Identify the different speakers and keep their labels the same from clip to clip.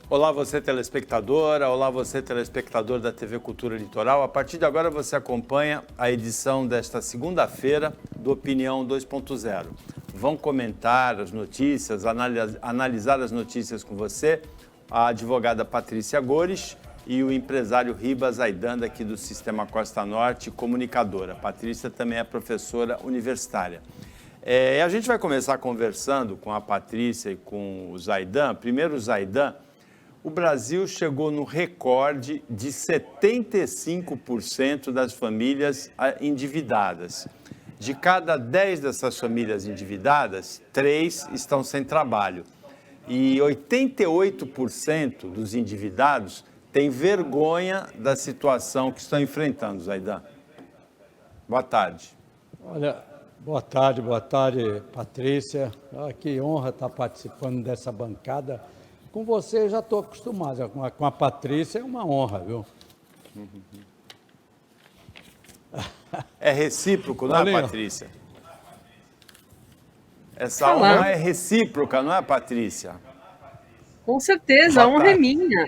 Speaker 1: Olá, você telespectadora, olá, você telespectador da TV Cultura Litoral. A partir de agora você acompanha a edição desta segunda-feira do Opinião 2.0. Vão comentar as notícias, analisar as notícias com você a advogada Patrícia Gores e o empresário Ribas Aidanda, aqui do Sistema Costa Norte, comunicadora. A Patrícia também é professora universitária. A gente vai começar conversando com a Patrícia e com o Zaidan. Primeiro o Zaidan. O Brasil chegou no recorde de 75% das famílias endividadas. De cada 10 dessas famílias endividadas, 3 estão sem trabalho. E 88% dos endividados têm vergonha da situação que estão enfrentando, Zaidan. Boa tarde.
Speaker 2: Olha, boa tarde, Patrícia. Que honra estar participando dessa bancada. Com você eu já estou acostumado, com a Patrícia é uma honra, viu?
Speaker 1: É recíproco, não é, Patrícia? Essa
Speaker 3: Falar.
Speaker 1: honra é recíproca, não é, Patrícia?
Speaker 3: Com certeza, a honra é minha.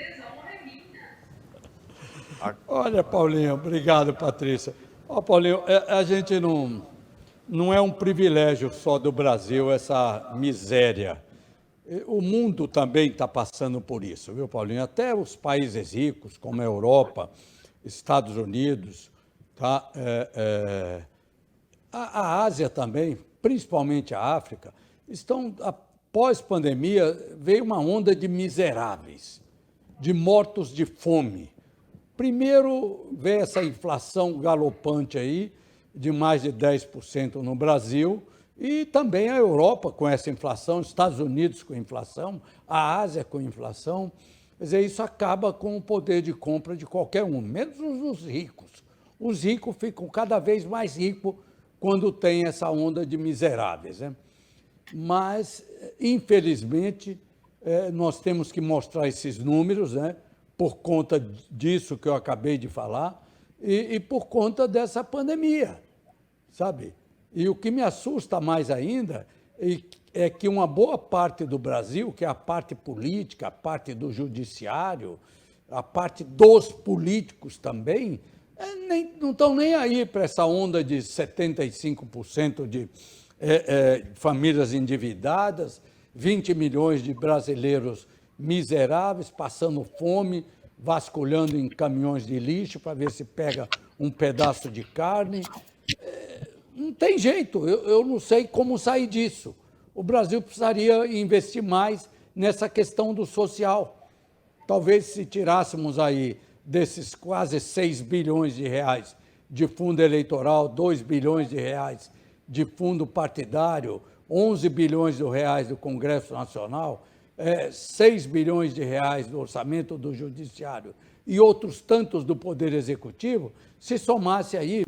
Speaker 2: Olha, Paulinho, obrigado, Patrícia. Paulinho, a gente não é um privilégio só do Brasil essa miséria. O mundo também está passando por isso, viu, Paulinho? Até os países ricos, como a Europa, Estados Unidos, tá? A Ásia também, principalmente a África, após pandemia, veio uma onda de miseráveis, de mortos de fome. Primeiro veio essa inflação galopante aí, de mais de 10% no Brasil, e também a Europa com essa inflação, Estados Unidos com inflação, a Ásia com inflação. Quer dizer, isso acaba com o poder de compra de qualquer um, menos os ricos. Os ricos ficam cada vez mais ricos quando tem essa onda de miseráveis, né? Mas, infelizmente, nós temos que mostrar esses números, né? Por conta disso que eu acabei de falar e por conta dessa pandemia, sabe? E o que me assusta mais ainda é que uma boa parte do Brasil, que é a parte política, a parte do judiciário, a parte dos políticos também, não estão nem aí para essa onda de 75% de famílias endividadas, 20 milhões de brasileiros miseráveis, passando fome, vasculhando em caminhões de lixo para ver se pega um pedaço de carne. Não tem jeito, eu não sei como sair disso. O Brasil precisaria investir mais nessa questão do social. Talvez se tirássemos aí desses quase 6 bilhões de reais de fundo eleitoral, 2 bilhões de reais de fundo partidário, 11 bilhões de reais do Congresso Nacional, 6 bilhões de reais do orçamento do Judiciário e outros tantos do Poder Executivo, se somasse aí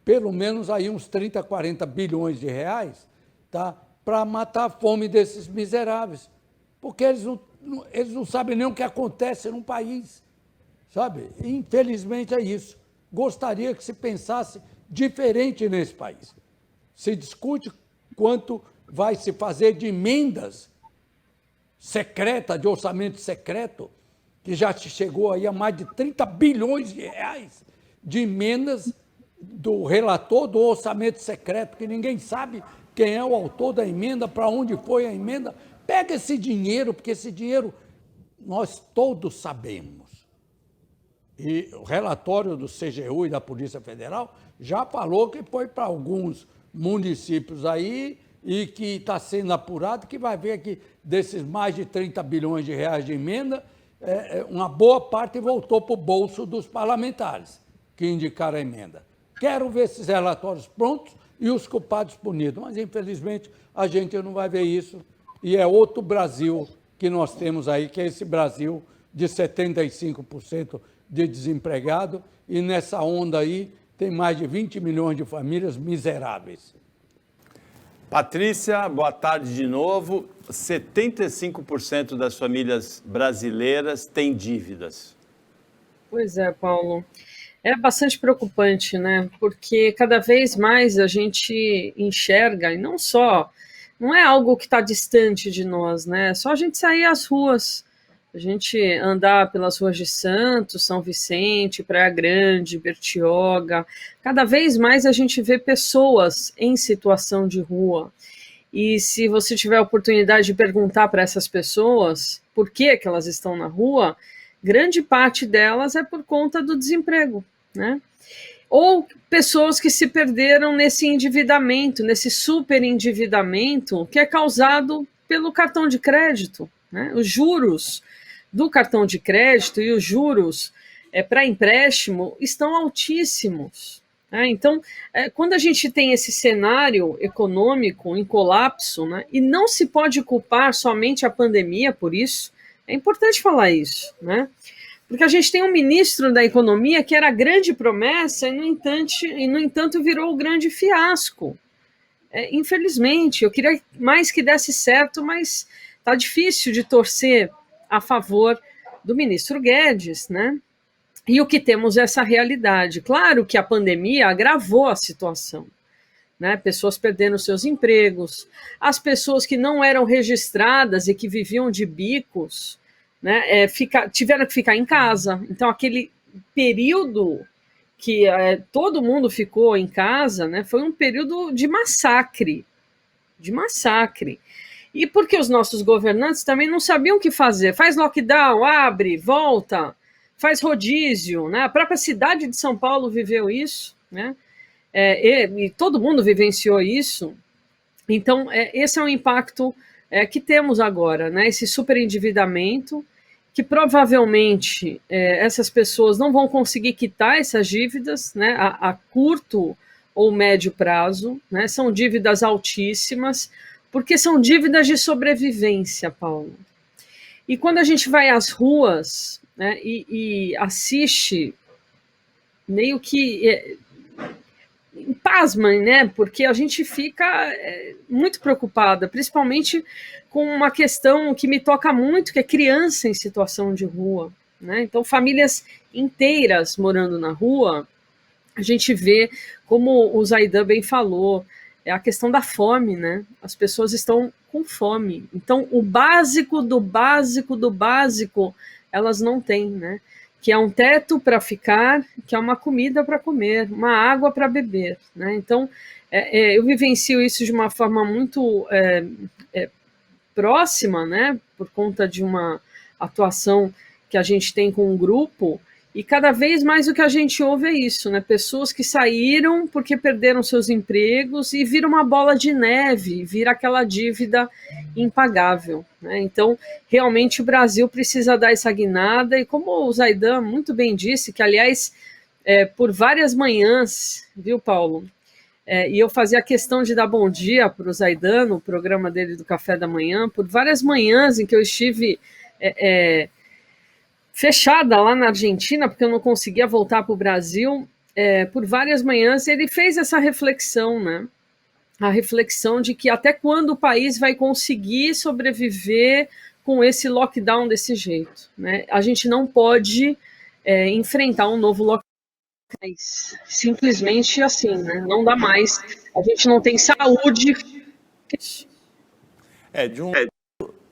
Speaker 2: pelo menos aí uns 30, 40 bilhões de reais, tá, para matar a fome desses miseráveis. Porque eles não sabem nem o que acontece num país, sabe? Infelizmente é isso. Gostaria que se pensasse diferente nesse país. Se discute quanto vai se fazer de emendas secretas, de orçamento secreto, que já chegou aí a mais de 30 bilhões de reais de emendas do relator do orçamento secreto, que ninguém sabe quem é o autor da emenda, para onde foi a emenda. Pega esse dinheiro, porque esse dinheiro nós todos sabemos. E o relatório do CGU e da Polícia Federal já falou que foi para alguns municípios aí e que está sendo apurado, que vai ver que desses mais de 30 bilhões de reais de emenda, uma boa parte voltou para o bolso dos parlamentares que indicaram a emenda. Quero ver esses relatórios prontos e os culpados punidos, mas infelizmente a gente não vai ver isso e é outro Brasil que nós temos aí, que é esse Brasil de 75% de desempregado e nessa onda aí tem mais de 20 milhões de famílias miseráveis.
Speaker 1: Patrícia, boa tarde de novo. 75% das famílias brasileiras têm dívidas.
Speaker 3: Pois é, Paulo. É bastante preocupante, né? Porque cada vez mais a gente enxerga, e não é algo que está distante de nós, né? É só a gente sair às ruas A gente andar pelas ruas de Santos, São Vicente, Praia Grande, Bertioga, cada vez mais a gente vê pessoas em situação de rua. E se você tiver a oportunidade de perguntar para essas pessoas por que elas estão na rua, grande parte delas é por conta do desemprego, né? Ou pessoas que se perderam nesse endividamento, nesse superendividamento que é causado pelo cartão de crédito, né? Os juros do cartão de crédito e os juros para empréstimo estão altíssimos. Né? Então, quando a gente tem esse cenário econômico em colapso, né, e não se pode culpar somente a pandemia por isso, é importante falar isso, né? Porque a gente tem um ministro da Economia que era a grande promessa e, no entanto, virou o grande fiasco. Infelizmente, eu queria mais que desse certo, mas está difícil de torcer a favor do ministro Guedes, né? E o que temos é essa realidade. Claro que a pandemia agravou a situação, né? Pessoas perdendo seus empregos, as pessoas que não eram registradas e que viviam de bicos, né? Tiveram que ficar em casa. Então, aquele período que todo mundo ficou em casa, né? Foi um período de massacre. E porque os nossos governantes também não sabiam o que fazer. Faz lockdown, abre, volta, faz rodízio, né? A própria cidade de São Paulo viveu isso, né? E todo mundo vivenciou isso. Então, esse é o impacto que temos agora, né? Esse superendividamento, que provavelmente essas pessoas não vão conseguir quitar essas dívidas, né? A curto ou médio prazo, né? São dívidas altíssimas, porque são dívidas de sobrevivência, Paulo. E quando a gente vai às ruas, né, e assiste, meio que pasmem, né, porque a gente fica muito preocupada, principalmente com uma questão que me toca muito, que é criança em situação de rua, né? Então, famílias inteiras morando na rua, a gente vê, como o Zaidan bem falou, é a questão da fome, né? As pessoas estão com fome. Então, o básico do básico do básico, elas não têm, né? Que é um teto para ficar, que é uma comida para comer, uma água para beber, né? Então, eu vivencio isso de uma forma muito próxima, né? Por conta de uma atuação que a gente tem com um grupo. E cada vez mais o que a gente ouve é isso, né? Pessoas que saíram porque perderam seus empregos e vira uma bola de neve, vira aquela dívida impagável, né? Então, realmente o Brasil precisa dar essa guinada, e como o Zaidan muito bem disse, que aliás, por várias manhãs, viu, Paulo? E eu fazia questão de dar bom dia para o Zaidan, no programa dele do Café da Manhã, por várias manhãs em que eu estive fechada lá na Argentina, porque eu não conseguia voltar para o Brasil, por várias manhãs, ele fez essa reflexão, né? A reflexão de que até quando o país vai conseguir sobreviver com esse lockdown desse jeito, né? A gente não pode enfrentar um novo lockdown, simplesmente assim, né? Não dá mais. A gente não tem saúde.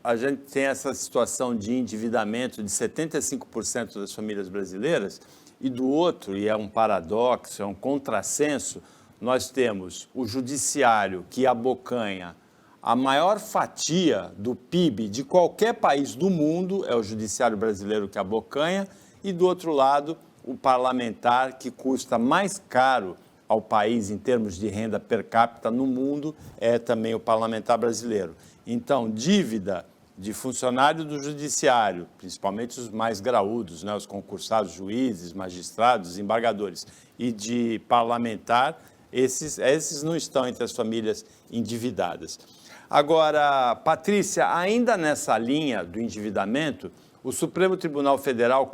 Speaker 1: A gente tem essa situação de endividamento de 75% das famílias brasileiras, e do outro, e é um paradoxo, é um contrassenso, nós temos o judiciário que abocanha a maior fatia do PIB de qualquer país do mundo, é o judiciário brasileiro que abocanha, e do outro lado, o parlamentar que custa mais caro ao país em termos de renda per capita no mundo, é também o parlamentar brasileiro. Então, dívida de funcionário do judiciário, principalmente os mais graúdos, né, os concursados, juízes, magistrados, desembargadores, e de parlamentar, esses não estão entre as famílias endividadas. Agora, Patrícia, ainda nessa linha do endividamento, o Supremo Tribunal Federal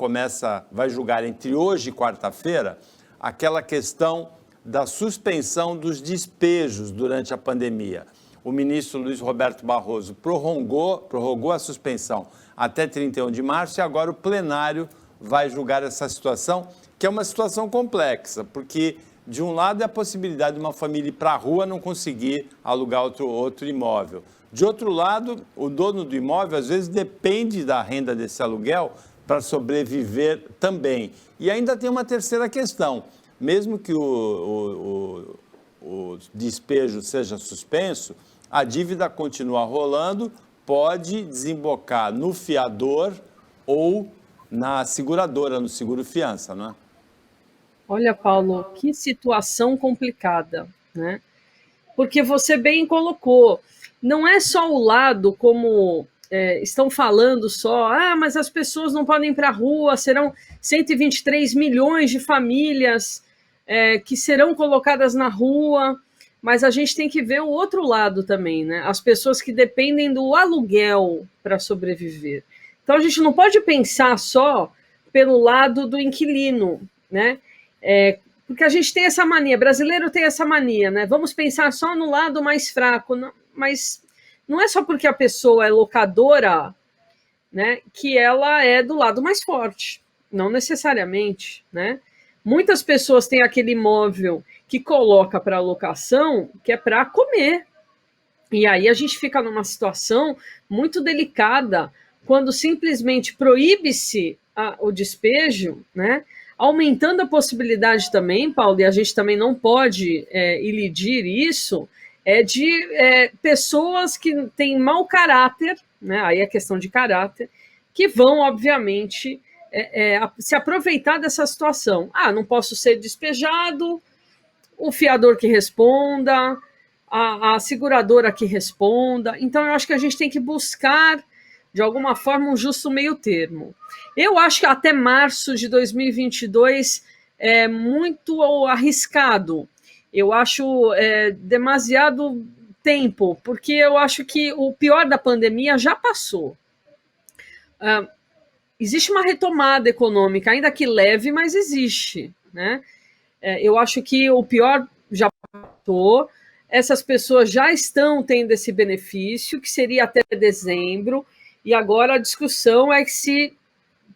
Speaker 1: vai julgar entre hoje e quarta-feira aquela questão da suspensão dos despejos durante a pandemia. O ministro Luiz Roberto Barroso prorrogou a suspensão até 31 de março e agora o plenário vai julgar essa situação, que é uma situação complexa, porque de um lado é a possibilidade de uma família ir para a rua não conseguir alugar outro imóvel. De outro lado, o dono do imóvel às vezes depende da renda desse aluguel para sobreviver também. E ainda tem uma terceira questão. Mesmo que o despejo seja suspenso, a dívida continua rolando, pode desembocar no fiador ou na seguradora, no seguro-fiança, não é?
Speaker 3: Olha, Paulo, que situação complicada, né? Porque você bem colocou, não é só o lado como estão falando só, mas as pessoas não podem ir para a rua, serão 123 milhões de famílias que serão colocadas na rua, mas a gente tem que ver o outro lado também, né? As pessoas que dependem do aluguel para sobreviver. Então a gente não pode pensar só pelo lado do inquilino, né? Porque a gente tem essa mania, brasileiro tem essa mania, né? Vamos pensar só no lado mais fraco, mas não é só porque a pessoa é locadora, né, que ela é do lado mais forte, não necessariamente, né? Muitas pessoas têm aquele imóvel que coloca para locação, que é para comer. E aí a gente fica numa situação muito delicada quando simplesmente proíbe-se o despejo, né? Aumentando a possibilidade também, Paulo, e a gente também não pode ilidir isso, de pessoas que têm mau caráter, né? Aí é questão de caráter, que vão, obviamente, se aproveitar dessa situação. Não posso ser despejado, o fiador que responda, a seguradora que responda. Então, eu acho que a gente tem que buscar, de alguma forma, um justo meio termo. Eu acho que até março de 2022 é muito arriscado. Eu acho demasiado tempo, porque eu acho que o pior da pandemia já passou. Existe uma retomada econômica, ainda que leve, mas existe, né? Eu acho que o pior já passou, essas pessoas já estão tendo esse benefício, que seria até dezembro, e agora a discussão é que se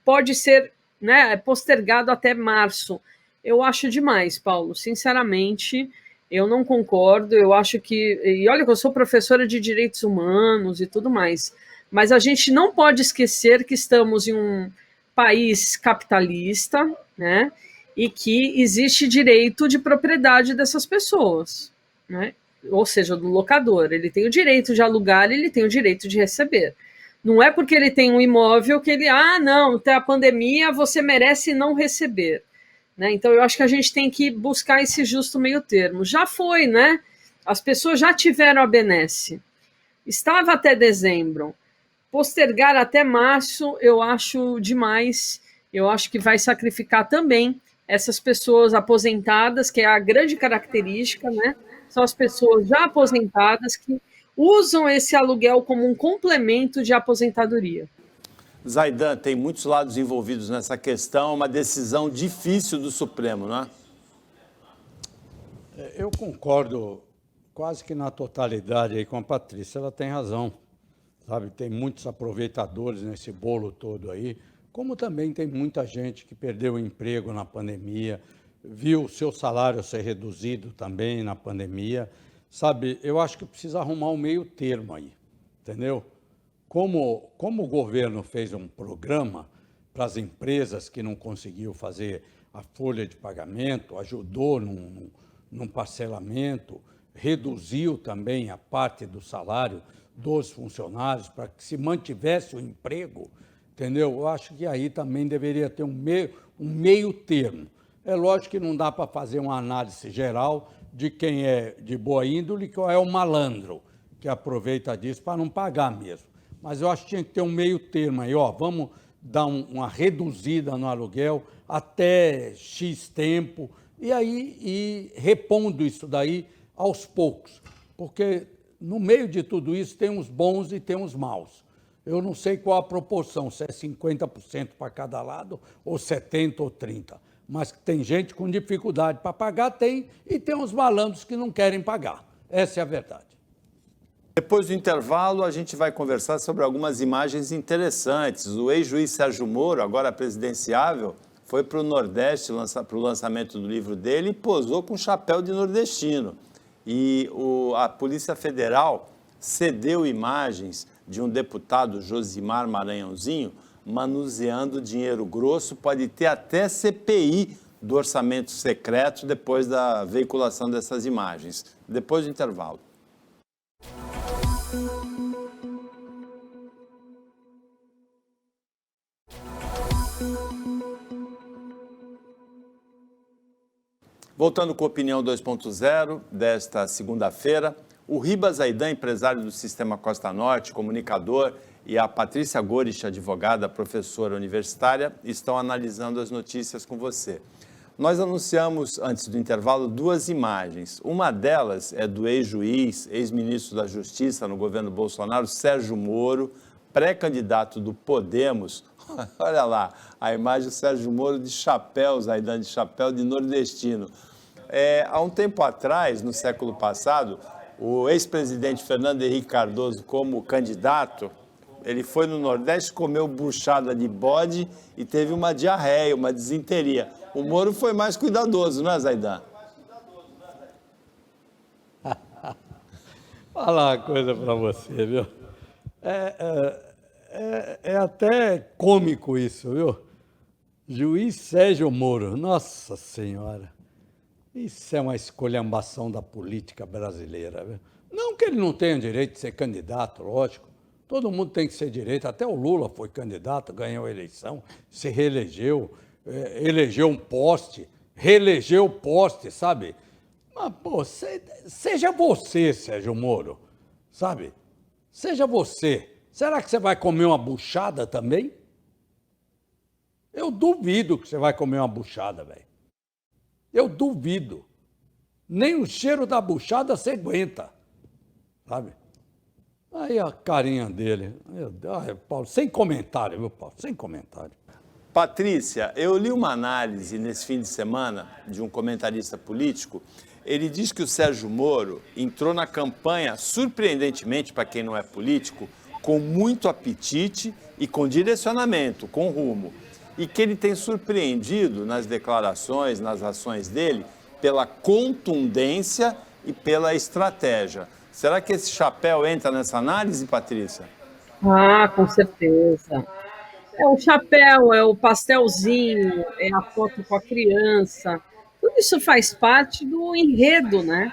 Speaker 3: pode ser, né, postergado até março. Eu acho demais, Paulo, sinceramente, eu não concordo, eu acho que, e olha que eu sou professora de direitos humanos e tudo mais, mas a gente não pode esquecer que estamos em um país capitalista, né, e que existe direito de propriedade dessas pessoas, né, ou seja, do locador, ele tem o direito de alugar, ele tem o direito de receber. Não é porque ele tem um imóvel que ele, não, até a pandemia você merece não receber. Né? Então, eu acho que a gente tem que buscar esse justo meio termo. Já foi, né? As pessoas já tiveram a benesse. Estava até dezembro. Postergar até março, eu acho demais. Eu acho que vai sacrificar também essas pessoas aposentadas, que é a grande característica, né? São as pessoas já aposentadas que usam esse aluguel como um complemento de aposentadoria.
Speaker 1: Zaidan, tem muitos lados envolvidos nessa questão, uma decisão difícil do Supremo, não é?
Speaker 2: Eu concordo quase que na totalidade aí com a Patrícia, ela tem razão, sabe? Tem muitos aproveitadores nesse bolo todo aí, como também tem muita gente que perdeu o emprego na pandemia, viu o seu salário ser reduzido também na pandemia. Sabe, eu acho que precisa arrumar um meio termo aí, entendeu? Como o governo fez um programa para as empresas que não conseguiam fazer a folha de pagamento, ajudou num parcelamento, reduziu também a parte do salário dos funcionários para que se mantivesse o emprego, entendeu? Eu acho que aí também deveria ter um meio termo. É lógico que não dá para fazer uma análise geral de quem é de boa índole, que é o malandro, que aproveita disso para não pagar mesmo. Mas eu acho que tinha que ter um meio termo aí, vamos dar uma reduzida no aluguel até X tempo, e aí ir repondo isso daí aos poucos, porque no meio de tudo isso tem uns bons e tem uns maus. Eu não sei qual a proporção, se é 50% para cada lado, ou 70% ou 30%. Mas tem gente com dificuldade para pagar, tem, e tem uns malandros que não querem pagar. Essa é a verdade.
Speaker 1: Depois do intervalo, a gente vai conversar sobre algumas imagens interessantes. O ex-juiz Sérgio Moro, agora presidenciável, foi para o Nordeste, para o lançamento do livro dele, e posou com chapéu de nordestino. E a Polícia Federal cedeu imagens de um deputado, Josimar Maranhãozinho, manuseando dinheiro grosso, pode ter até CPI do orçamento secreto depois da veiculação dessas imagens. Depois do intervalo. Voltando com a Opinião 2.0 desta segunda-feira, o Ribas Aidan, empresário do Sistema Costa Norte, comunicador, e a Patrícia Gorich, advogada, professora universitária, estão analisando as notícias com você. Nós anunciamos, antes do intervalo, 2 imagens. Uma delas é do ex-juiz, ex-ministro da Justiça no governo Bolsonaro, Sérgio Moro, pré-candidato do Podemos. Olha lá, a imagem do Sérgio Moro de chapéu, Aidan de chapéu de nordestino. Há um tempo atrás, no século passado, o ex-presidente Fernando Henrique Cardoso, como candidato, ele foi no Nordeste, comeu buchada de bode e teve uma diarreia, uma disenteria. O Moro foi mais cuidadoso, não é, Zaidan?
Speaker 2: Falar uma coisa para você, viu? É até cômico isso, viu? Juiz Sérgio Moro, nossa senhora, isso é uma esculhambação da política brasileira, viu? Não que ele não tenha direito de ser candidato, lógico, todo mundo tem que ser direito, até o Lula foi candidato, ganhou a eleição, se reelegeu, elegeu um poste, reelegeu o poste, sabe? Mas, pô, seja você, Sérgio Moro, sabe? Seja você. Será que você vai comer uma buchada também? Eu duvido que você vai comer uma buchada, velho. Eu duvido. Nem o cheiro da buchada você aguenta, sabe? Aí a carinha dele. Meu Deus, Paulo, sem comentário, viu, Paulo? Sem comentário.
Speaker 1: Patrícia, eu li uma análise nesse fim de semana de um comentarista político. Ele diz que o Sérgio Moro entrou na campanha, surpreendentemente para quem não é político, com muito apetite e com direcionamento, com rumo. E que ele tem surpreendido nas declarações, nas ações dele, pela contundência e pela estratégia. Será que esse chapéu entra nessa análise, Patrícia?
Speaker 3: Ah, com certeza. É o chapéu, é o pastelzinho, é a foto com a criança. Tudo isso faz parte do enredo, né?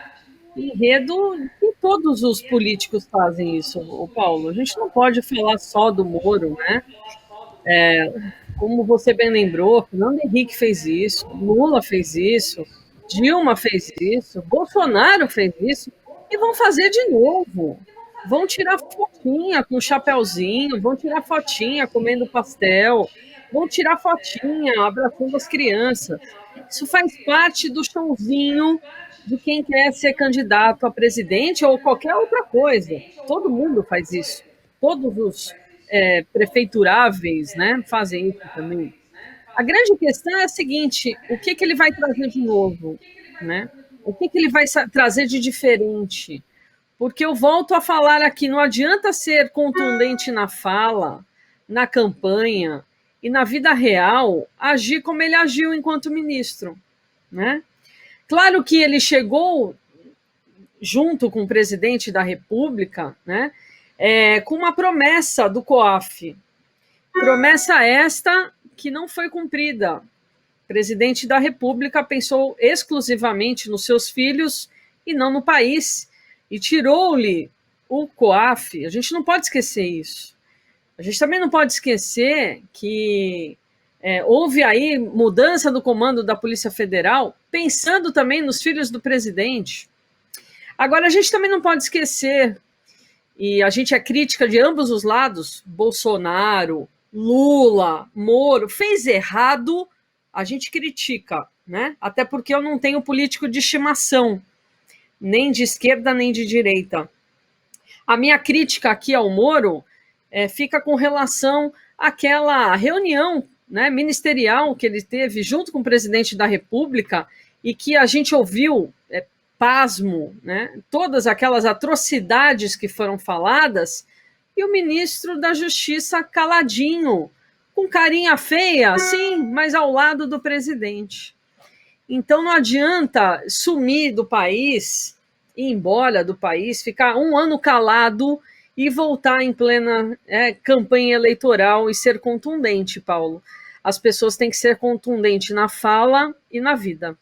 Speaker 3: Enredo, e todos os políticos fazem isso, o Paulo. A gente não pode falar só do Moro, né? Como você bem lembrou, Fernando Henrique fez isso, Lula fez isso, Dilma fez isso, Bolsonaro fez isso, e vão fazer de novo. Vão tirar fotinha com o chapéuzinho, vão tirar fotinha comendo pastel, vão tirar fotinha abraçando as crianças. Isso faz parte do chãozinho de quem quer ser candidato a presidente ou qualquer outra coisa. Todo mundo faz isso. Todos os prefeituráveis, né, fazem isso também. A grande questão é a seguinte: o que ele vai trazer de novo, né? O que ele vai trazer de diferente? Porque eu volto a falar aqui, não adianta ser contundente na fala, na campanha e na vida real, agir como ele agiu enquanto ministro, né? Claro que ele chegou junto com o presidente da República, né, com uma promessa do COAF. Promessa esta que não foi cumprida. O presidente da República pensou exclusivamente nos seus filhos e não no país, e tirou-lhe o COAF. A gente não pode esquecer isso. A gente também não pode esquecer que houve aí mudança do comando da Polícia Federal, pensando também nos filhos do presidente. Agora, a gente também não pode esquecer, e a gente é crítica de ambos os lados, Bolsonaro, Lula, Moro, fez errado, a gente critica, né? Até porque eu não tenho político de estimação, nem de esquerda nem de direita. A minha crítica aqui ao Moro fica com relação àquela reunião, né, ministerial que ele teve junto com o presidente da República e que a gente ouviu, pasmo, né, todas aquelas atrocidades que foram faladas, e o ministro da Justiça caladinho, com carinha feia, sim, mas ao lado do presidente. Então não adianta sumir do país, ir embora do país, ficar um ano calado e voltar em plena campanha eleitoral e ser contundente, Paulo. As pessoas têm que ser contundentes na fala e na vida.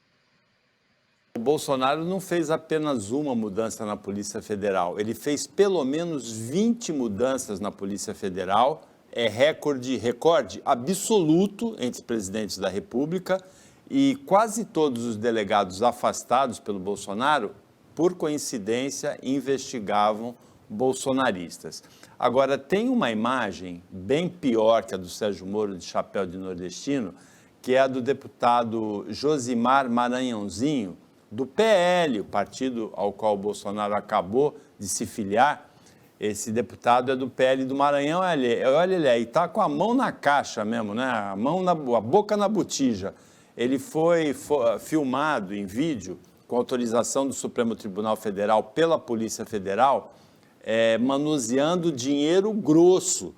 Speaker 1: O Bolsonaro não fez apenas uma mudança na Polícia Federal, ele fez pelo menos 20 mudanças na Polícia Federal, recorde absoluto entre presidentes da República, e quase todos os delegados afastados pelo Bolsonaro, por coincidência, investigavam bolsonaristas. Agora, tem uma imagem bem pior que a do Sérgio Moro de chapéu de nordestino, que é a do deputado Josimar Maranhãozinho, do PL, o partido ao qual o Bolsonaro acabou de se filiar. Esse deputado é do PL do Maranhão, olha ele aí, está com a mão na caixa mesmo, né? A boca na botija. Ele foi filmado em vídeo, com autorização do Supremo Tribunal Federal, pela Polícia Federal, manuseando dinheiro grosso.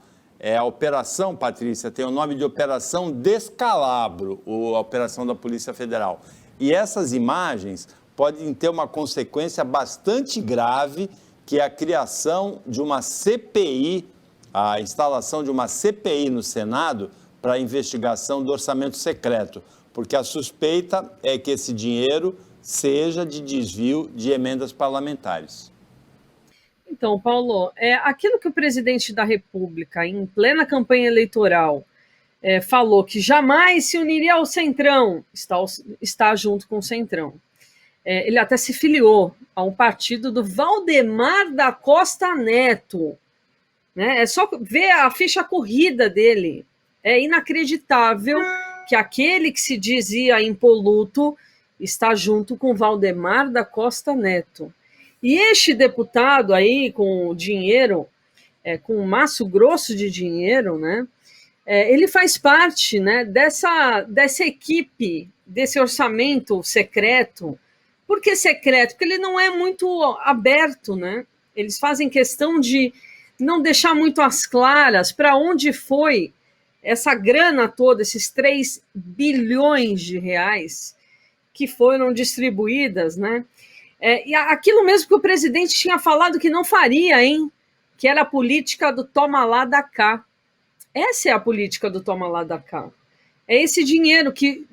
Speaker 1: A operação, Patrícia, tem o nome de Operação Descalabro, a operação da Polícia Federal. E essas imagens podem ter uma consequência bastante grave, que é a criação de uma CPI, a instalação de uma CPI no Senado para a investigação do orçamento secreto, porque a suspeita é que esse dinheiro seja de desvio de emendas parlamentares.
Speaker 3: Então, Paulo, aquilo que o presidente da República, em plena campanha eleitoral, falou que jamais se uniria ao Centrão, está junto com o Centrão. Ele até se filiou a um partido do Valdemar da Costa Neto. Né? É só ver a ficha corrida dele. É inacreditável que aquele que se dizia impoluto está junto com Valdemar da Costa Neto. E este deputado aí, com dinheiro, com um maço grosso de dinheiro, né? Ele faz parte, né, dessa equipe, desse orçamento secreto. Por que secreto? Porque ele não é muito aberto, né? Eles fazem questão de não deixar muito às claras para onde foi essa grana toda, esses 3 bilhões de reais que foram distribuídas, né? E aquilo mesmo que o presidente tinha falado que não faria, hein? Que era a política do toma lá, dá cá. Essa é a política do toma lá, dá cá. É esse dinheiro que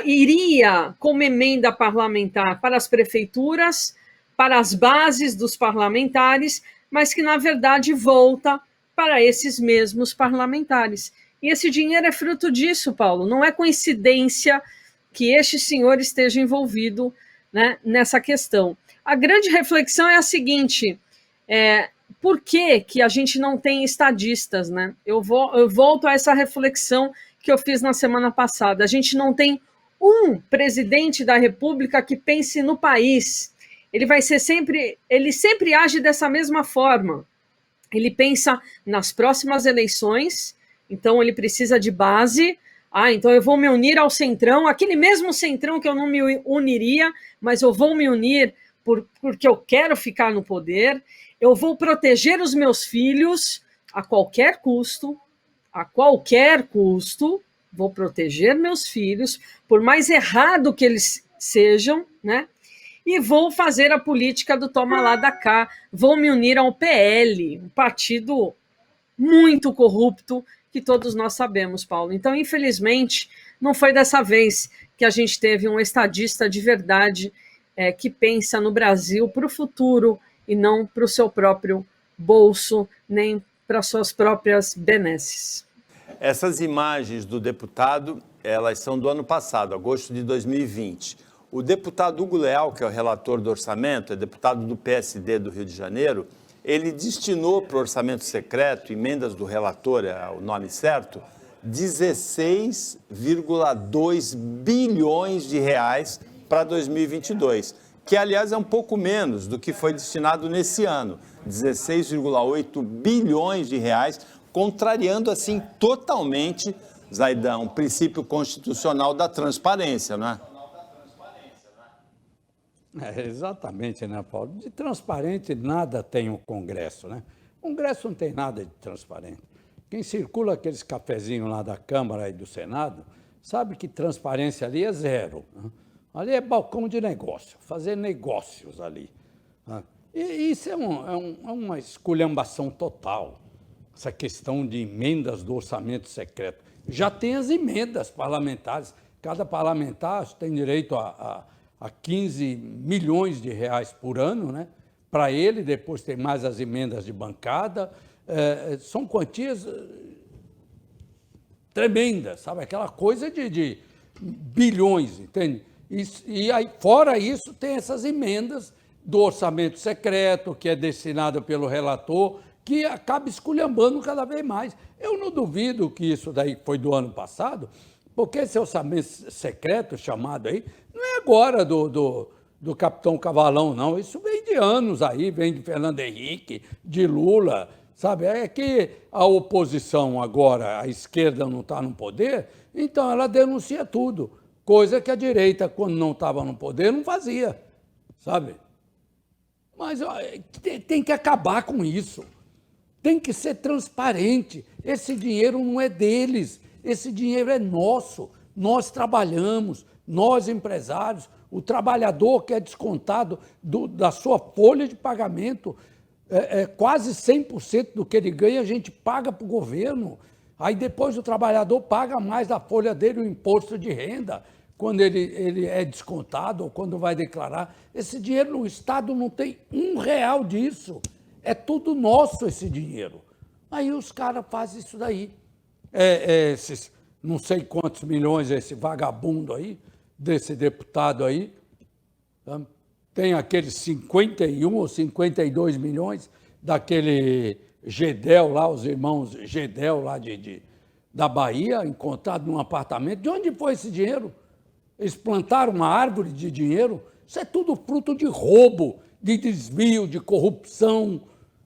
Speaker 3: iria como emenda parlamentar para as prefeituras, para as bases dos parlamentares, mas que, na verdade, volta para esses mesmos parlamentares. E esse dinheiro é fruto disso, Paulo. Não é coincidência que este senhor esteja envolvido, né, nessa questão. A grande reflexão é a seguinte: por que a gente não tem estadistas, né? Eu volto a essa reflexão que eu fiz na semana passada. A gente não tem um presidente da República que pense no país. Ele sempre age dessa mesma forma. Ele pensa nas próximas eleições, então ele precisa de base. Então eu vou me unir ao Centrão, aquele mesmo Centrão que eu não me uniria, mas eu vou me unir porque eu quero ficar no poder. Eu vou proteger os meus filhos a qualquer custo, vou proteger meus filhos, por mais errado que eles sejam, né? E vou fazer a política do toma lá, dá cá, vou me unir ao PL, um partido muito corrupto, que todos nós sabemos, Paulo. Então, infelizmente, não foi dessa vez que a gente teve um estadista de verdade que pensa no Brasil para o futuro e não para o seu próprio bolso, nem para suas próprias benesses.
Speaker 1: Essas imagens do deputado, elas são do ano passado, agosto de 2020. O deputado Hugo Leal, que é o relator do orçamento, é deputado do PSD do Rio de Janeiro, ele destinou para o orçamento secreto, emendas do relator, é o nome certo, 16,2 bilhões de reais para 2022, que, aliás, é um pouco menos do que foi destinado nesse ano, 16,8 bilhões de reais, contrariando, assim, totalmente, Zaidan, um princípio constitucional da transparência, não é?
Speaker 2: Exatamente, né, Paulo? De transparente nada tem o Congresso, né? O Congresso não tem nada de transparente. Quem circula aqueles cafezinhos lá da Câmara e do Senado sabe que transparência ali é zero. Né? Ali é balcão de negócio, fazer negócios ali. Né? E isso é uma esculhambação total, essa questão de emendas do orçamento secreto. Já tem as emendas parlamentares, cada parlamentar tem direito a 15 milhões de reais por ano, né? Para ele, depois tem mais as emendas de bancada, são quantias tremendas, sabe? Aquela coisa de bilhões, entende? E aí, fora isso, tem essas emendas do orçamento secreto, que é destinado pelo relator, que acaba esculhambando cada vez mais. Eu não duvido que isso daí foi do ano passado, porque esse orçamento secreto chamado aí, não é agora do capitão Cavalão, não. Isso vem de anos aí, vem de Fernando Henrique, de Lula, sabe? É que a oposição agora, a esquerda não está no poder, então ela denuncia tudo, coisa que a direita, quando não estava no poder, não fazia, sabe? Mas tem que acabar com isso. Tem que ser transparente. Esse dinheiro não é deles, esse dinheiro é nosso. Nós trabalhamos, nós empresários, o trabalhador que é descontado da sua folha de pagamento, quase 100% do que ele ganha a gente paga para o governo. Aí depois o trabalhador paga mais da folha dele o imposto de renda, quando ele é descontado ou quando vai declarar. Esse dinheiro, o Estado não tem R$1 disso. É tudo nosso esse dinheiro. Aí os caras fazem isso daí. Esses não sei quantos milhões, esse vagabundo aí, desse deputado aí, tem aqueles 51 ou 52 milhões daquele Gedel lá, os irmãos Gedel lá da Bahia, encontrado num apartamento. De onde foi esse dinheiro? Eles plantaram uma árvore de dinheiro? Isso é tudo fruto de roubo, de desvio, de corrupção,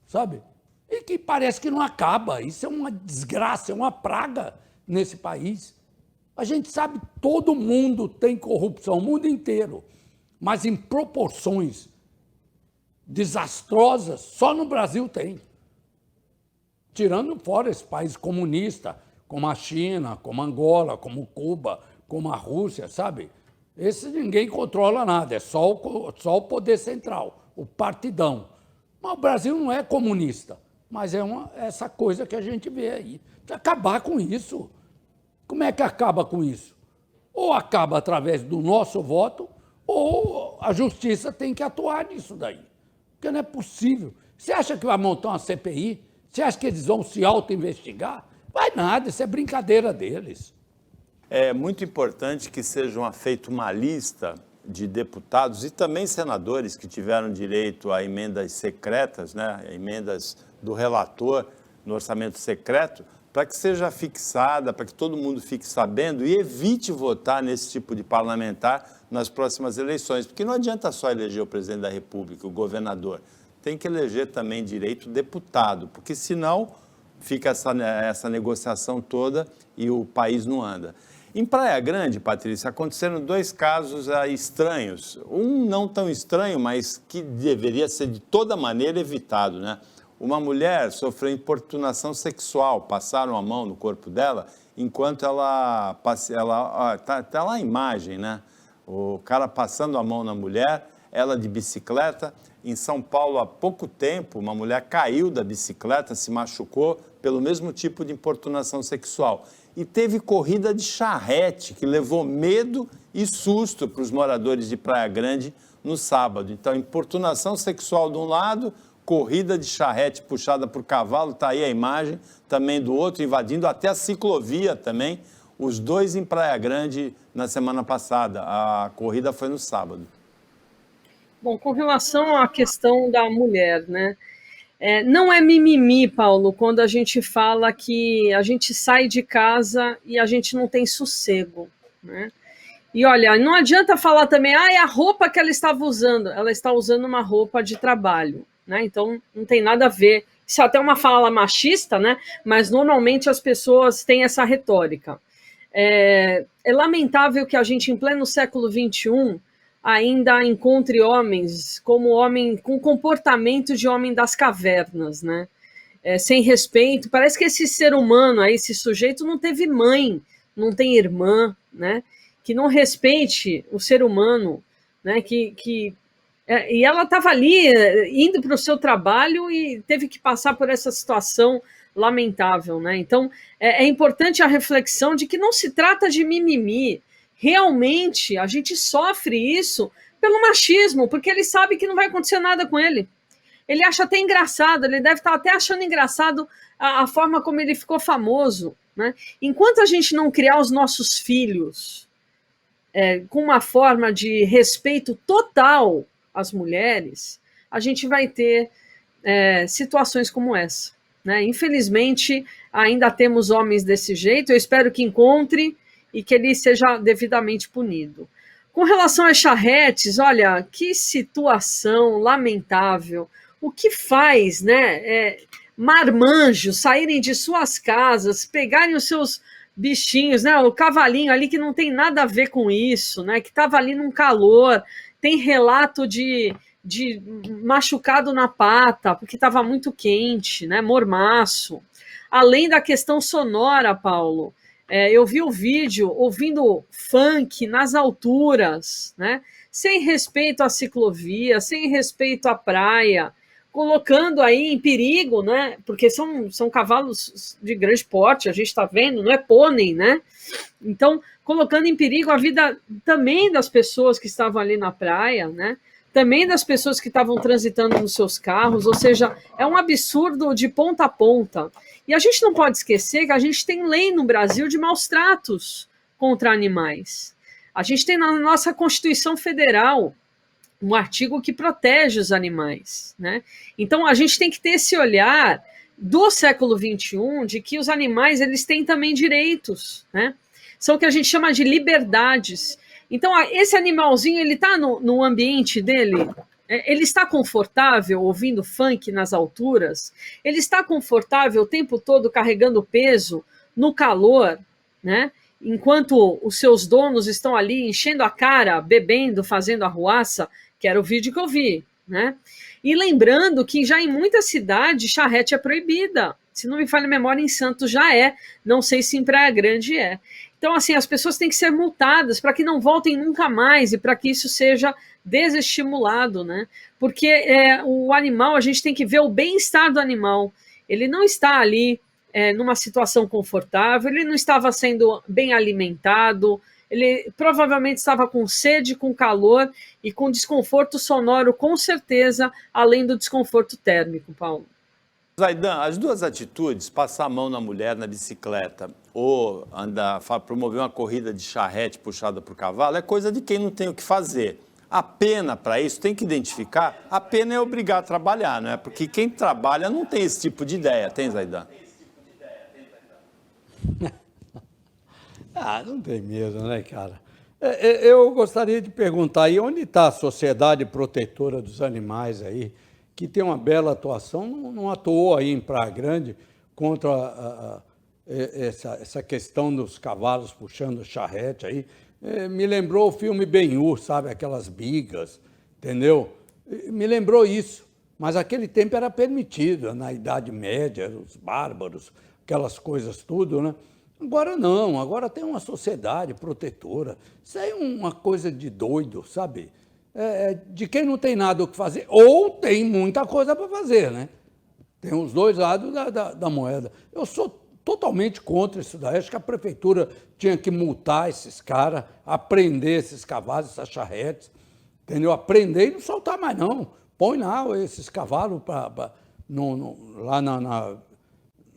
Speaker 2: sabe? E que parece que não acaba. Isso é uma desgraça, é uma praga nesse país. A gente sabe, todo mundo tem corrupção, o mundo inteiro, mas em proporções desastrosas, só no Brasil tem. Tirando fora esse país comunista, como a China, como Angola, como Cuba, como a Rússia, sabe? Esse ninguém controla nada, é só o poder central, o partidão. Mas o Brasil não é comunista, mas é essa coisa que a gente vê aí. Precisa acabar com isso. Como é que acaba com isso? Ou acaba através do nosso voto, ou a justiça tem que atuar nisso daí. Porque não é possível. Você acha que vai montar uma CPI? Você acha que eles vão se auto-investigar? Vai nada, isso é brincadeira deles.
Speaker 1: É muito importante que seja feita uma lista de deputados e também senadores que tiveram direito a emendas secretas, né, emendas do relator no orçamento secreto, para que seja fixada, para que todo mundo fique sabendo e evite votar nesse tipo de parlamentar nas próximas eleições, porque não adianta só eleger o presidente da República, o governador, tem que eleger também direito deputado, porque senão fica essa negociação toda e o país não anda. Em Praia Grande, Patrícia, aconteceram 2 casos estranhos. Um não tão estranho, mas que deveria ser de toda maneira evitado, né? Uma mulher sofreu importunação sexual, passaram a mão no corpo dela, enquanto ela tá lá a imagem, né? O cara passando a mão na mulher, ela de bicicleta. Em São Paulo, há pouco tempo, uma mulher caiu da bicicleta, se machucou pelo mesmo tipo de importunação sexual. E teve corrida de charrete, que levou medo e susto para os moradores de Praia Grande no sábado. Então, importunação sexual de um lado, corrida de charrete puxada por cavalo, está aí a imagem, também do outro, invadindo até a ciclovia também, os 2 em Praia Grande na semana passada. A corrida foi no sábado.
Speaker 3: Bom, com relação à questão da mulher, né? Não é mimimi, Paulo, quando a gente fala que a gente sai de casa e a gente não tem sossego, né? E olha, não adianta falar também, é a roupa que ela estava usando. Ela está usando uma roupa de trabalho, né? Então não tem nada a ver. Isso é até uma fala machista, né? Mas normalmente as pessoas têm essa retórica. É lamentável que a gente, em pleno século XXI, ainda encontre homens como homem com comportamento de homem das cavernas, né? sem respeito. Parece que esse ser humano, aí, esse sujeito não teve mãe, não tem irmã, né? Que não respeite o ser humano, né? E ela estava ali indo para o seu trabalho e teve que passar por essa situação lamentável, né? Então é importante a reflexão de que não se trata de mimimi. Realmente a gente sofre isso pelo machismo, porque ele sabe que não vai acontecer nada com ele. Ele acha até engraçado, ele deve estar até achando engraçado a forma como ele ficou famoso, né? Enquanto a gente não criar os nossos filhos com uma forma de respeito total às mulheres, a gente vai ter situações como essa, né? Infelizmente, ainda temos homens desse jeito, eu espero que encontre e que ele seja devidamente punido. Com relação às charretes, olha, que situação lamentável. O que faz, né? Marmanjos saírem de suas casas, pegarem os seus bichinhos, né? O cavalinho ali que não tem nada a ver com isso, né? Que estava ali num calor, tem relato de machucado na pata, porque estava muito quente, né? Mormaço. Além da questão sonora, Paulo, eu vi o vídeo ouvindo funk nas alturas, né? Sem respeito à ciclovia, sem respeito à praia, colocando aí em perigo, né? Porque são cavalos de grande porte, a gente está vendo, não é pônei, né? Então, colocando em perigo a vida também das pessoas que estavam ali na praia, né? Também das pessoas que estavam transitando nos seus carros, ou seja, é um absurdo de ponta a ponta. E a gente não pode esquecer que a gente tem lei no Brasil de maus tratos contra animais. A gente tem na nossa Constituição Federal um artigo que protege os animais, né? Então a gente tem que ter esse olhar do século XXI de que os animais eles têm também direitos, né? São o que a gente chama de liberdades. Então esse animalzinho ele está no ambiente dele, ele está confortável ouvindo funk nas alturas, ele está confortável o tempo todo carregando peso no calor, né? Enquanto os seus donos estão ali enchendo a cara, bebendo, fazendo arruaça, que era o vídeo que eu vi, né? E lembrando que já em muitas cidades charrete é proibida. Se não me falha a memória, em Santos já é. Não sei se em Praia Grande é. Então, assim, as pessoas têm que ser multadas para que não voltem nunca mais e para que isso seja desestimulado, né? Porque o animal, a gente tem que ver o bem-estar do animal. Ele não está ali numa situação confortável, ele não estava sendo bem alimentado, ele provavelmente estava com sede, com calor e com desconforto sonoro, com certeza, além do desconforto térmico, Paulo.
Speaker 1: Zaidan, as duas atitudes, passar a mão na mulher na bicicleta ou promover uma corrida de charrete puxada por cavalo, é coisa de quem não tem o que fazer. A pena para isso, tem que identificar, a pena é obrigar a trabalhar, não é? Porque quem trabalha não tem esse tipo de ideia, tem, Zaidan?
Speaker 2: Não tem mesmo, né, cara? Eu gostaria de perguntar aí, onde está a Sociedade Protetora dos Animais aí, que tem uma bela atuação, não atuou aí em Praia Grande contra essa questão dos cavalos puxando charrete aí. Me lembrou o filme Ben-Hur, sabe, aquelas bigas, entendeu? Me lembrou isso, mas aquele tempo era permitido, na Idade Média, os bárbaros, aquelas coisas tudo, né? Agora não, agora tem uma sociedade protetora. Isso aí é uma coisa de doido, sabe? De quem não tem nada o que fazer, ou tem muita coisa para fazer, né? Tem os dois lados da moeda. Eu sou totalmente contra isso daí. Acho que a prefeitura tinha que multar esses caras, aprender esses cavalos, essas charretes, entendeu? Aprender e não soltar mais, não. Põe lá esses cavalos lá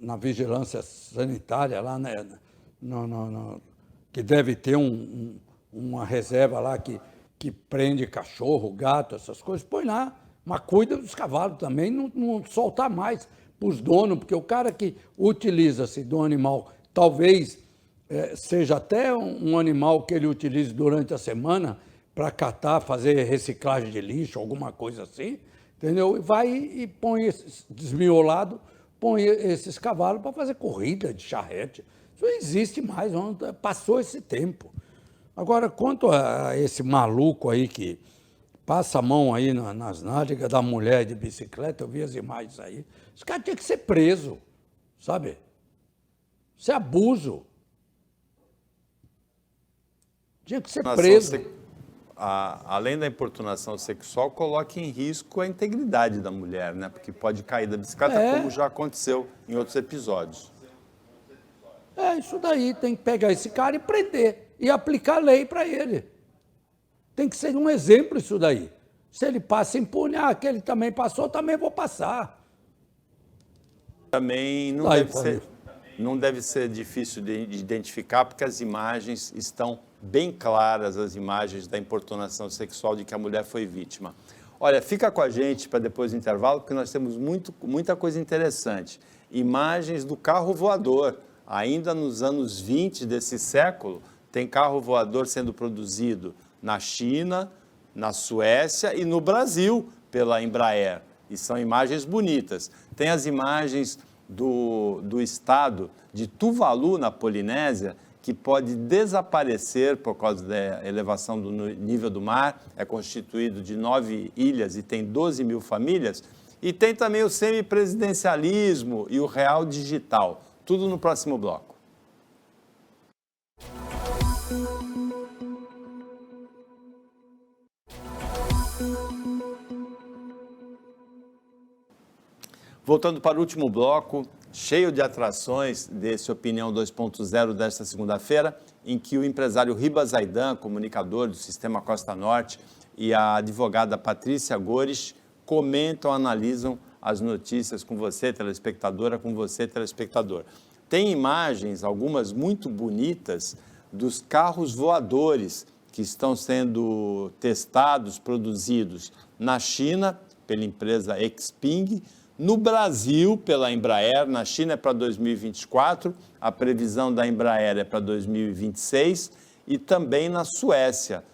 Speaker 2: na vigilância sanitária, lá, né? Que deve ter uma reserva lá que prende cachorro, gato, essas coisas, põe lá, mas cuida dos cavalos também, não soltar mais para os donos, porque o cara que utiliza-se do animal, talvez seja até um animal que ele utilize durante a semana para catar, fazer reciclagem de lixo, alguma coisa assim, entendeu? E vai e põe esses desmiolado, põe esses cavalos para fazer corrida de charrete. Isso não existe mais, passou esse tempo. Agora, quanto a esse maluco aí que passa a mão aí nas nádegas da mulher de bicicleta, eu vi as imagens aí. Esse cara tinha que ser preso, sabe? Isso é abuso. Tinha que ser preso.
Speaker 1: Além da importunação sexual, coloca em risco a integridade da mulher, né? Porque pode cair da bicicleta, como já aconteceu em outros episódios.
Speaker 2: Isso daí, tem que pegar esse cara e prender, e aplicar a lei para ele. Tem que ser um exemplo isso daí. Se ele passa impune, aquele também passou, também vou passar.
Speaker 1: Também não deve ser difícil de identificar, porque as imagens estão bem claras, as imagens da importunação sexual de que a mulher foi vítima. Olha, fica com a gente para depois do intervalo, porque nós temos muita coisa interessante. Imagens do carro voador. Ainda nos anos 20 desse século, tem carro voador sendo produzido na China, na Suécia e no Brasil pela Embraer. E são imagens bonitas. Tem as imagens do estado de Tuvalu, na Polinésia, que pode desaparecer por causa da elevação do nível do mar. É constituído de 9 ilhas e tem 12 mil famílias. E tem também o semipresidencialismo e o real digital. Tudo no próximo bloco. Voltando para o último bloco, cheio de atrações desse Opinião 2.0 desta segunda-feira, em que o empresário Ribas Zaidan, comunicador do Sistema Costa Norte, e a advogada Patrícia Gores comentam, analisam as notícias com você, telespectadora, com você, telespectador. Tem imagens, algumas muito bonitas, dos carros voadores que estão sendo testados, produzidos na China, pela empresa Xpeng, no Brasil, pela Embraer. Na China é para 2024, a previsão da Embraer é para 2026, e também na Suécia.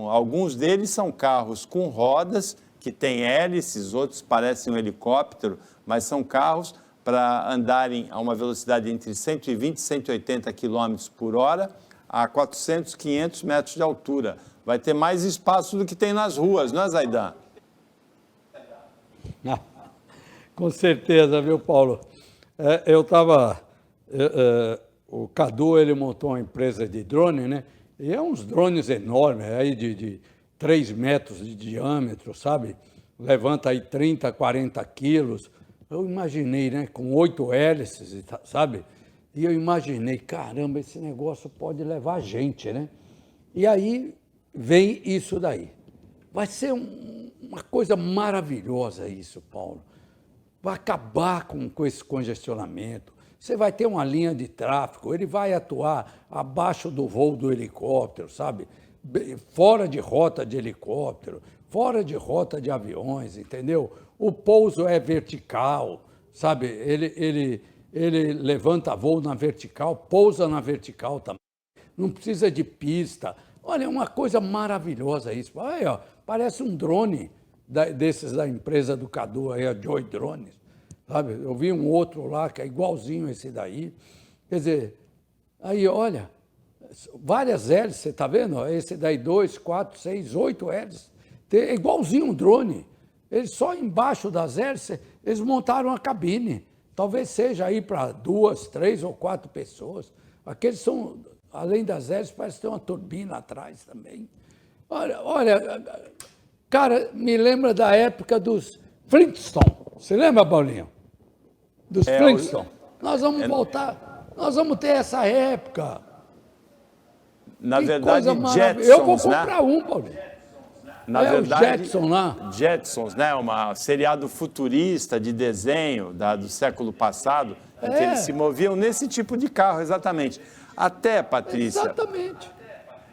Speaker 1: Alguns deles são carros com rodas, que têm hélices, outros parecem um helicóptero, mas são carros para andarem a uma velocidade entre 120 e 180 km por hora, a 400, 500 metros de altura. Vai ter mais espaço do que tem nas ruas, não é, Zaidan?
Speaker 2: Com certeza, viu, Paulo? O Cadu, ele montou uma empresa de drone, né? E é uns drones enormes, aí de 3 metros de diâmetro, sabe? Levanta aí 30, 40 quilos. Eu imaginei, né? Com 8 hélices, sabe? E eu imaginei, caramba, esse negócio pode levar gente, né? E aí vem isso daí. Vai ser uma coisa maravilhosa isso, Paulo. Vai acabar com esse congestionamento. Você vai ter uma linha de tráfego, ele vai atuar abaixo do voo do helicóptero, sabe? Fora de rota de helicóptero, fora de rota de aviões, entendeu? O pouso é vertical, sabe? Ele levanta voo na vertical, pousa na vertical também. Não precisa de pista. Olha, é uma coisa maravilhosa isso. Aí, ó, parece um drone desses da empresa do Cadu, aí, a Joy Drones, sabe? Eu vi um outro lá que é igualzinho esse daí. Quer dizer, aí, olha, várias hélices, você está vendo? Esse daí, 2, 4, 6, 8 hélices. É igualzinho um drone. Eles só embaixo das hélices, eles montaram a cabine. Talvez seja aí para 2, 3 ou 4 pessoas. Aqueles são, além das hélices, parece que tem uma turbina atrás também. Olha, cara, me lembra da época dos Flintstones. Você lembra, Paulinho? Dos Flintstones. Nós vamos voltar, nós vamos ter essa época.
Speaker 1: Na verdade, Jetsons,
Speaker 2: eu vou comprar um, Paulinho.
Speaker 1: Na verdade,
Speaker 2: o Jetson lá.
Speaker 1: Jetsons, né? Um seriado futurista de desenho do século passado, em que eles se moviam nesse tipo de carro, exatamente. Até, Patrícia,
Speaker 2: exatamente.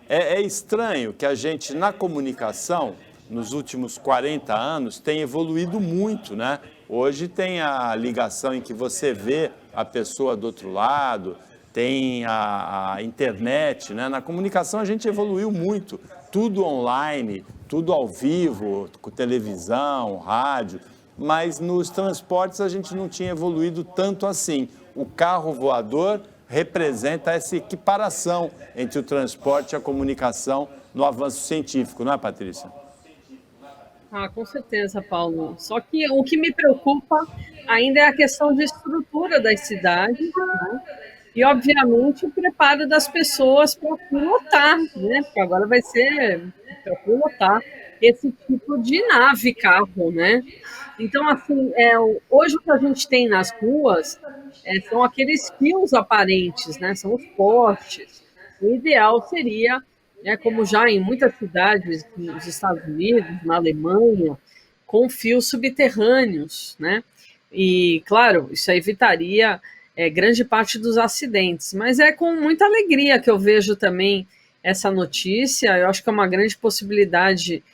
Speaker 1: É estranho que a gente, na comunicação, nos últimos 40 anos, tem evoluído muito, né? Hoje tem a ligação em que você vê a pessoa do outro lado, tem a internet, né? Na comunicação a gente evoluiu muito, tudo online, tudo ao vivo, com televisão, rádio, mas nos transportes a gente não tinha evoluído tanto assim. O carro voador representa essa equiparação entre o transporte e a comunicação no avanço científico, não é, Patrícia?
Speaker 3: Ah, com certeza, Paulo. Só que o que me preocupa ainda é a questão de estrutura das cidades, né? E, obviamente, o preparo das pessoas para pilotar, né? Porque agora vai ser para pilotar esse tipo de nave, carro, né? Então, assim, hoje o que a gente tem nas ruas são aqueles fios aparentes, né? São os postes. O ideal seria, né, como já em muitas cidades nos Estados Unidos, na Alemanha, com fios subterrâneos, né? E, claro, isso evitaria grande parte dos acidentes. Mas é com muita alegria que eu vejo também essa notícia. Eu acho que é uma grande possibilidade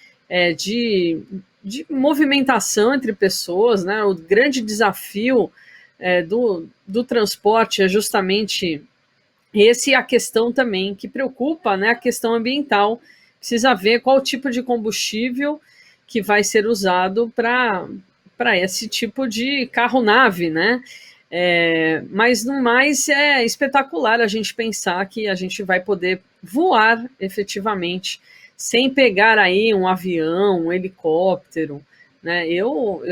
Speaker 3: de movimentação entre pessoas, né? O grande desafio do transporte é justamente esse e a questão também que preocupa, né? A questão ambiental. Precisa ver qual tipo de combustível que vai ser usado para esse tipo de carro-nave, né? Mas no mais é espetacular a gente pensar que a gente vai poder voar efetivamente sem pegar aí um avião, um helicóptero, né? Eu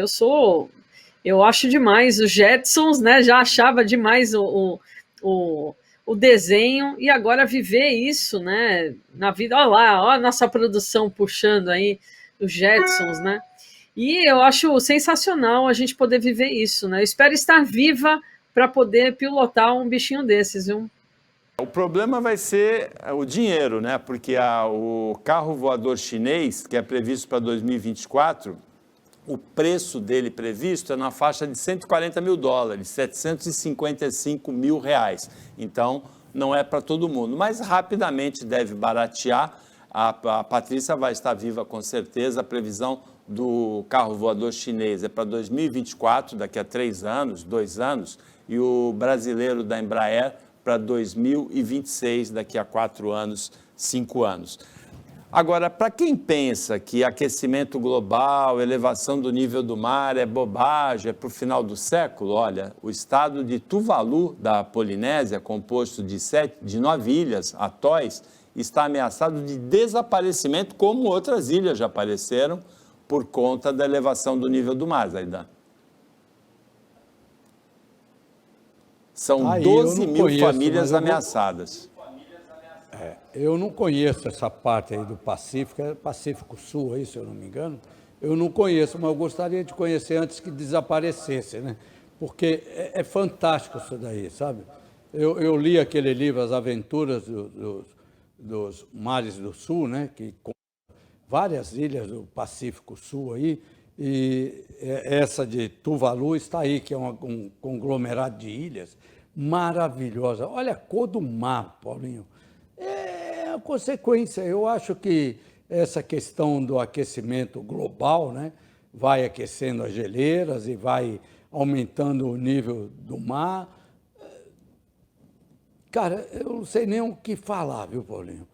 Speaker 3: acho demais os Jetsons, né? Já achava demais o, o desenho e agora viver isso, né? Na vida, olha lá, olha a nossa produção puxando aí os Jetsons, né? E eu acho sensacional a gente poder viver isso, né? Eu espero estar viva para poder pilotar um bichinho desses, viu?
Speaker 1: O problema vai ser o dinheiro, né? Porque o carro voador chinês, que é previsto para 2024, o preço dele previsto é na faixa de 140 mil dólares, 755 mil reais. Então, não é para todo mundo, mas rapidamente deve baratear. A Patrícia vai estar viva com certeza. A previsão do carro voador chinês é para 2024, daqui a 3 anos, 2 anos, e o brasileiro da Embraer para 2026, daqui a 4 anos, 5 anos. Agora, para quem pensa que aquecimento global, elevação do nível do mar é bobagem, é para o final do século, olha, o estado de Tuvalu, da Polinésia, composto de 9 ilhas, atóis, está ameaçado de desaparecimento, como outras ilhas já apareceram, por conta da elevação do nível do mar, Zaidan. São
Speaker 2: Aí,
Speaker 1: 12 mil famílias ameaçadas.
Speaker 2: Eu não conheço essa parte aí do Pacífico, é Pacífico Sul aí, se eu não me engano. Eu não conheço, mas eu gostaria de conhecer antes que desaparecesse, né? Porque é fantástico isso daí, sabe? Eu li aquele livro, As Aventuras dos Mares do Sul, né? Que com várias ilhas do Pacífico Sul aí, e essa de Tuvalu está aí, que é um conglomerado de ilhas maravilhosa. Olha a cor do mar, Paulinho. É a consequência. Eu acho que essa questão do aquecimento global, né, vai aquecendo as geleiras e vai aumentando o nível do mar. Cara, eu não sei nem o que falar, viu, Paulinho?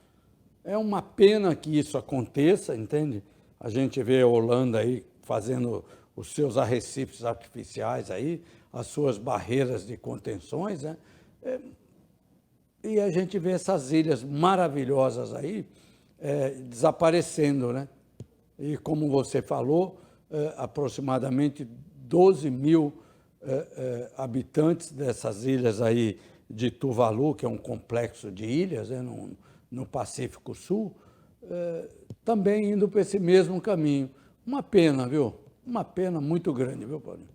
Speaker 2: É uma pena que isso aconteça, entende? A gente vê a Holanda aí fazendo os seus arrecifes artificiais aí, as suas barreiras de contenções, né? E a gente vê essas ilhas maravilhosas aí desaparecendo, né? E como você falou, aproximadamente 12 mil habitantes dessas ilhas aí de Tuvalu, que é um complexo de ilhas, né, no Pacífico Sul, também indo para esse mesmo caminho. Uma pena, viu? Uma pena muito grande, viu, Paulinho?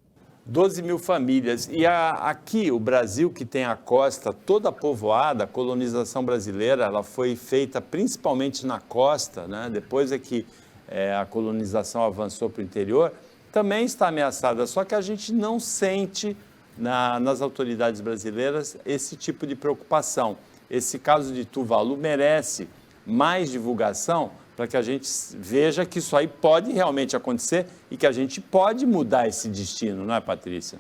Speaker 1: 12 mil famílias. E aqui, o Brasil, que tem a costa toda povoada, a colonização brasileira, ela foi feita principalmente na costa, né? Depois é que a colonização avançou para o interior, também está ameaçada, só que a gente não sente nas autoridades brasileiras esse tipo de preocupação. Esse caso de Tuvalu merece mais divulgação para que a gente veja que isso aí pode realmente acontecer e que a gente pode mudar esse destino, não é, Patrícia?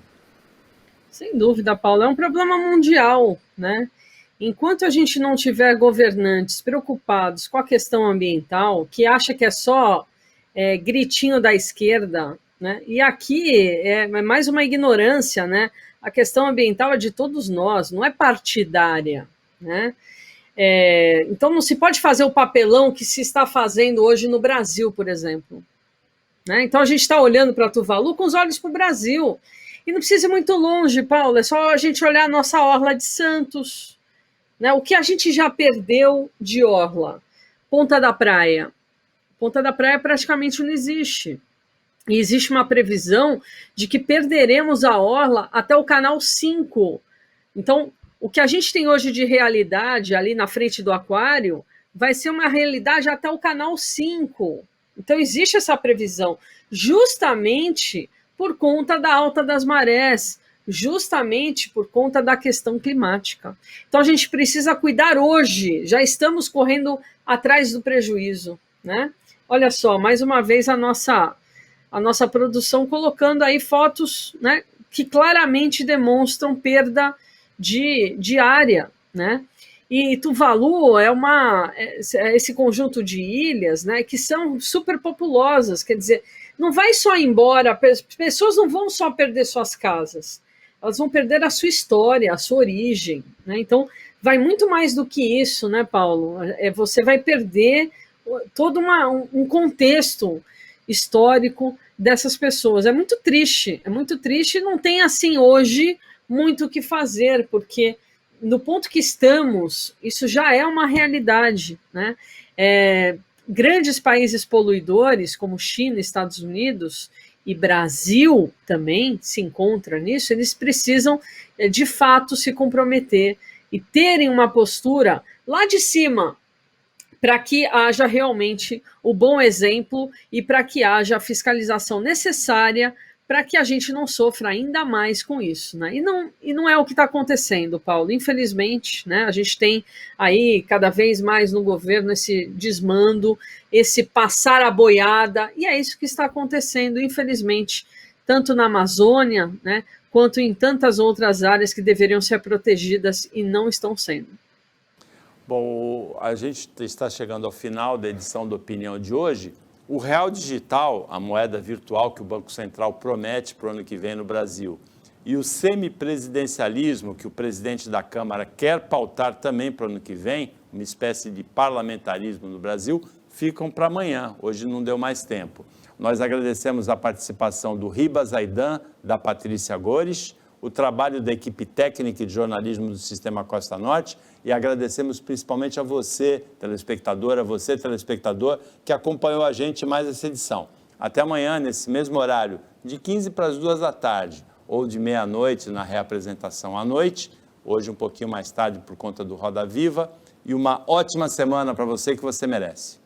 Speaker 3: Sem dúvida, Paulo, é um problema mundial, né? Enquanto a gente não tiver governantes preocupados com a questão ambiental, que acha que é só gritinho da esquerda, né? E aqui é mais uma ignorância, né? A questão ambiental é de todos nós, não é partidária, né? Então não se pode fazer o papelão que se está fazendo hoje no Brasil, por exemplo. né? Então a gente está olhando para Tuvalu com os olhos para o Brasil. E não precisa ir muito longe, Paulo, é só a gente olhar a nossa orla de Santos, né? O que a gente já perdeu de orla? Ponta da Praia. Ponta da Praia praticamente não existe. E existe uma previsão de que perderemos a orla até o Canal 5. Então, o que a gente tem hoje de realidade ali na frente do aquário vai ser uma realidade até o Canal 5. Então, existe essa previsão, justamente por conta da alta das marés, justamente por conta da questão climática. Então, a gente precisa cuidar hoje, já estamos correndo atrás do prejuízo, né? Olha só, mais uma vez a nossa produção colocando aí fotos, né, que claramente demonstram perda de área, né? E Tuvalu é esse conjunto de ilhas, né, que são super populosas, quer dizer, não vai só embora, pessoas não vão só perder suas casas, elas vão perder a sua história, a sua origem, né? Então, vai muito mais do que isso, né, Paulo? Você vai perder todo um contexto histórico dessas pessoas. É muito triste, e não tem, assim, hoje, muito o que fazer, porque no ponto que estamos, isso já é uma realidade, né? Grandes países poluidores, como China, Estados Unidos e Brasil também se encontram nisso, eles precisam, de fato, se comprometer e terem uma postura lá de cima, para que haja realmente o bom exemplo e para que haja a fiscalização necessária para que a gente não sofra ainda mais com isso, né? E não é o que está acontecendo, Paulo. Infelizmente, né, a gente tem aí cada vez mais no governo esse desmando, esse passar a boiada, e é isso que está acontecendo, infelizmente, tanto na Amazônia, né, quanto em tantas outras áreas que deveriam ser protegidas e não estão sendo.
Speaker 1: Bom, a gente está chegando ao final da edição do Opinião de hoje. O real digital, a moeda virtual que o Banco Central promete para o ano que vem no Brasil, e o semipresidencialismo que o presidente da Câmara quer pautar também para o ano que vem, uma espécie de parlamentarismo no Brasil, ficam para amanhã. Hoje não deu mais tempo. Nós agradecemos a participação do Ribas Aidan, da Patrícia Gores, o trabalho da equipe técnica de jornalismo do Sistema Costa Norte, e agradecemos principalmente a você, telespectadora, você, telespectador, que acompanhou a gente mais essa edição. Até amanhã, nesse mesmo horário, de 15 para as 2 da tarde, ou de meia-noite na reapresentação à noite, hoje um pouquinho mais tarde por conta do Roda Viva, e uma ótima semana para você que você merece.